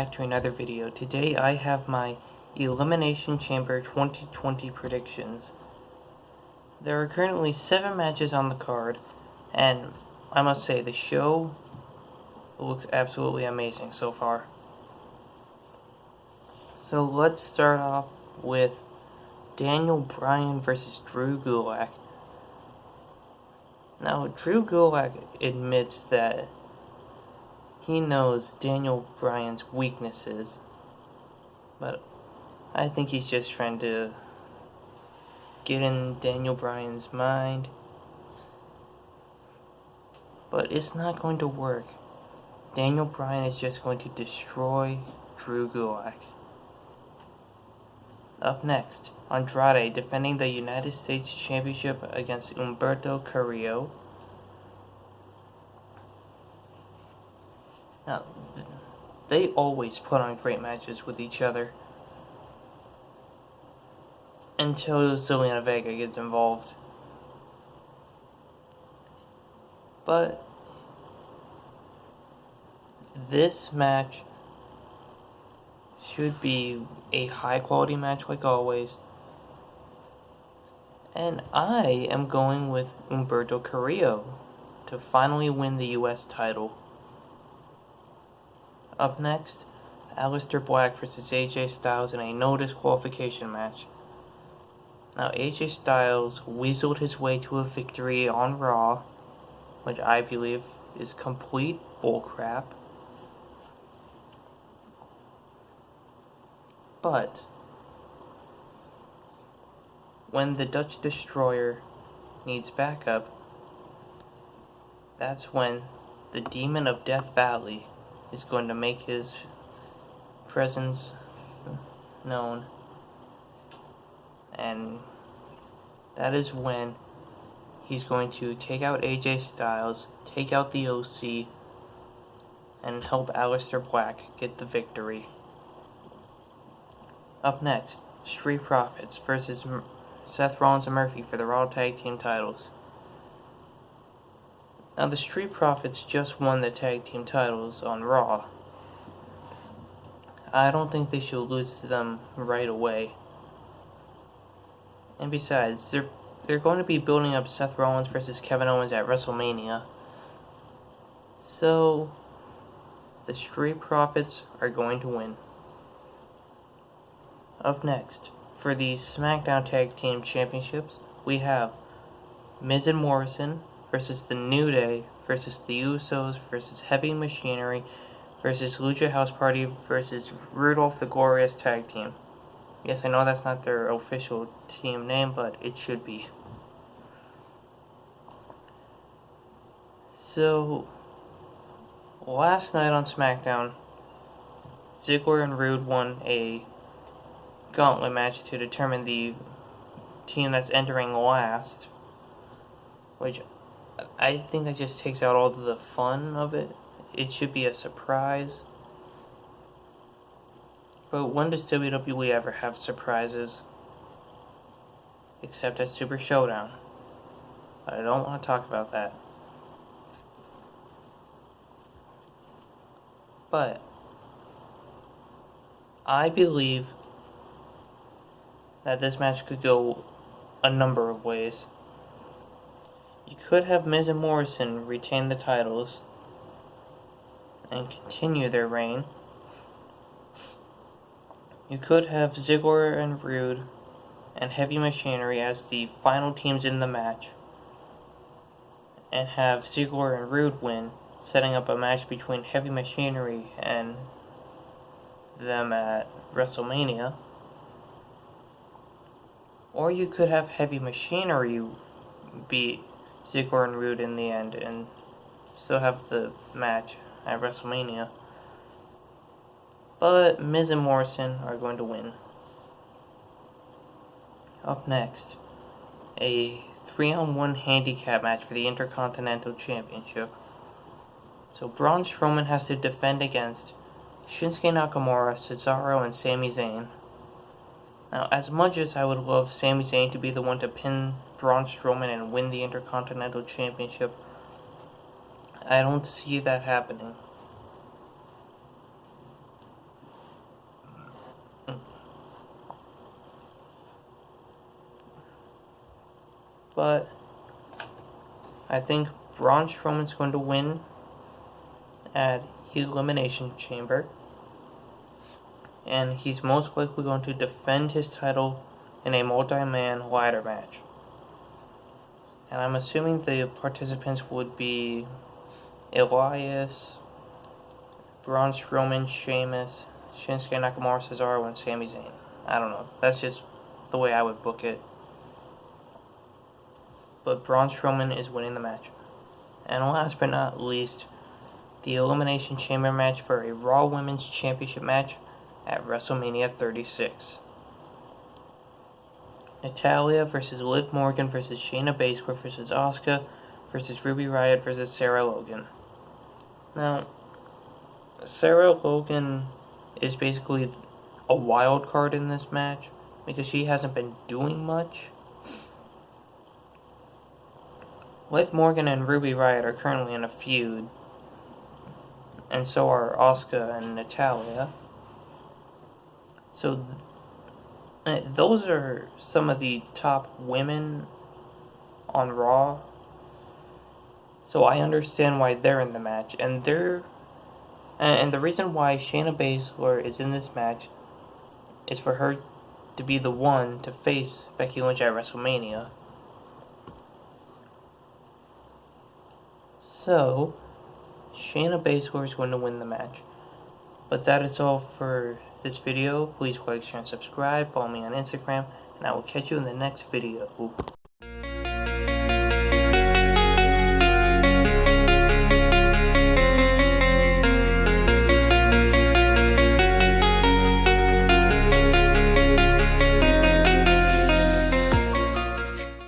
back to another video. Today I have my Elimination Chamber 2020 predictions. There are currently 7 matches on the card, and I must say the show looks absolutely amazing so far. So let's start off with Daniel Bryan versus Drew Gulak. Now, Drew Gulak admits that he knows Daniel Bryan's weaknesses, but I think he's just trying to get in Daniel Bryan's mind. But it's not going to work. Daniel Bryan is just going to destroy Drew Gulak. Up next, Andrade defending the United States Championship against Humberto Carrillo. Now, they always put on great matches with each other until Zelina Vega gets involved. But this match should be a high quality match like always. And I am going with Humberto Carrillo to finally win the US title. Up next, Aleister Black versus AJ Styles in a no disqualification match. Now, AJ Styles weaseled his way to a victory on Raw, which I believe is complete bullcrap. But when the Dutch Destroyer needs backup, that's when the Demon of Death Valley is going to make his presence known. And that is when he's going to take out AJ Styles, take out the OC, and help Aleister Black get the victory. Up next, Street Profits versus Seth Rollins and Murphy for the Raw Tag Team titles. Now, the Street Profits just won the Tag Team titles on Raw. I don't think they should lose to them right away. And besides, they're going to be building up Seth Rollins versus Kevin Owens at WrestleMania. So, the Street Profits are going to win. Up next, for the SmackDown Tag Team Championships, we have Miz and Morrison versus the New Day versus the Usos versus Heavy Machinery versus Lucha House Party versus Rudolph the Glorious Tag Team. Yes, I know that's not their official team name, but it should be. So, last night on SmackDown, Ziggler and Rude won a gauntlet match to determine the team that's entering last, which I think that just takes out all of the fun of it. It should be a surprise. But when does WWE ever have surprises? Except at Super Showdown. But I don't want to talk about that. But I believe that this match could go a number of ways. You could have Miz and Morrison retain the titles and continue their reign. You could have Ziggler and Rude and Heavy Machinery as the final teams in the match, and have Ziggler and Rude win, setting up a match between Heavy Machinery and them at WrestleMania. Or you could have Heavy Machinery beat Ziggler and Rude in the end and still have the match at WrestleMania. But Miz and Morrison are going to win. Up next, a 3-on-1 handicap match for the Intercontinental Championship. So Braun Strowman has to defend against Shinsuke Nakamura, Cesaro, and Sami Zayn. Now, as much as I would love Sami Zayn to be the one to pin Braun Strowman and win the Intercontinental Championship, I don't see that happening. but I think Braun Strowman's going to win at Elimination Chamber, and he's most likely going to defend his title in a multi-man ladder match. And I'm assuming the participants would be Elias, Braun Strowman, Sheamus, Shinsuke Nakamura, Cesaro, and Sami Zayn. I don't know. That's just the way I would book it. But Braun Strowman is winning the match. And last but not least, the Elimination Chamber match for a Raw Women's Championship match at WrestleMania 36. Natalya versus Liv Morgan versus Shayna Baszler versus Asuka versus Ruby Riott versus Sarah Logan. Now, Sarah Logan is basically a wild card in this match because she hasn't been doing much. Liv Morgan and Ruby Riott are currently in a feud, and so are Asuka and Natalya. So those are some of the top women on Raw. So I understand why they're in the match, and the reason why Shayna Baszler is in this match is for her to be the one to face Becky Lynch at WrestleMania. So Shayna Baszler is going to win the match. But that is all for this video. Please like, share, and subscribe. Follow me on Instagram, and I will catch you in the next video.